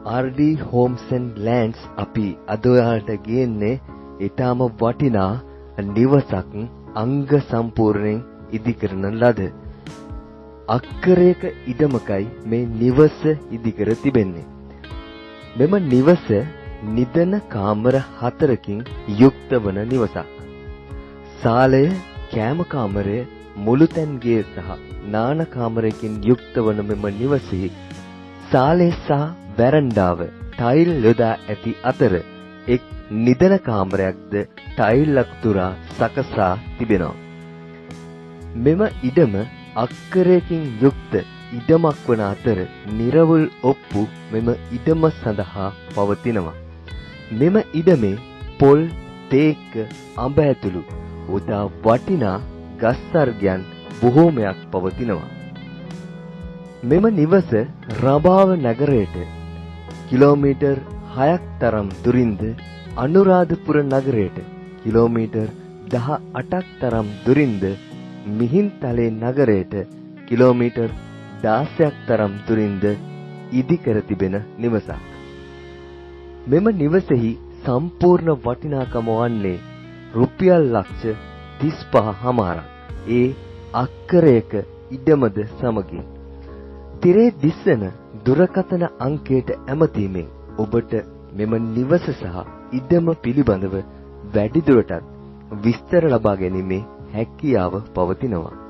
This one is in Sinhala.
RD Homes and Lands අපි අද ඔයාලට ගේන්නේ ඊටම වටිනා නිවසක් අංග සම්පූර්ණයෙන් ඉදිකරන ලද අක්කරයක ඉඩමකයි මේ නිවස ඉදිකර තිබෙන්නේ. මෙම නිවස නිදන කාමර 4කින් යුක්ත වන නිවසක්. සාලය, කෑම කාමරය, මුළුතැන්ගේ සහ නාන කාමරයකින් යුක්ත වන මෙම නිවසේ සාලය සහ වැරන්ඩාව ටයිල් යොදා ඇති අතර එක් නිදන කාමරයක්ද ටයිල් අක්තුරා සකසා තිබෙනවා. මෙම ඉඩම අක්කරයකින් යුක්ත ඉඩමක් වන අතර නිර්වුල් ඔප්පු මෙම ඉඩම සඳහා පවතිනවා. මෙම ඉඩමේ පොල්, තේක, අඹ ඇතුළු උදා වටිනා ගස් වර්ගයන් බොහෝමයක් පවතිනවා. මෙම නිවස රඹාව නගරයට කිලෝමීටර් 6ක් තරම් දුරින්ද අනුරාධපුර නගරයට කිලෝමීටර් 18ක් තරම් දුරින්ද මිහින්තලේ නගරයට කිලෝමීටර් 16ක් තරම් දුරින්ද ඉදිකර තිබෙන නිවසක්. මෙම නිවසෙහි සම්පූර්ණ වටිනාකම වන්නේ රුපියල් ලක්ෂ 35,000ක්. ඒ අක්කරයක ඉඩමද සමගින්. තිරේ දිස්සන දුරකථන අංකයට ඇමතීමෙන් ඔබට මෙම නිවස සහ ඉඩම පිළිබඳව වැඩිදුරටත් විස්තර ලබා ගැනීමේ හැකියාව පවතිනවා.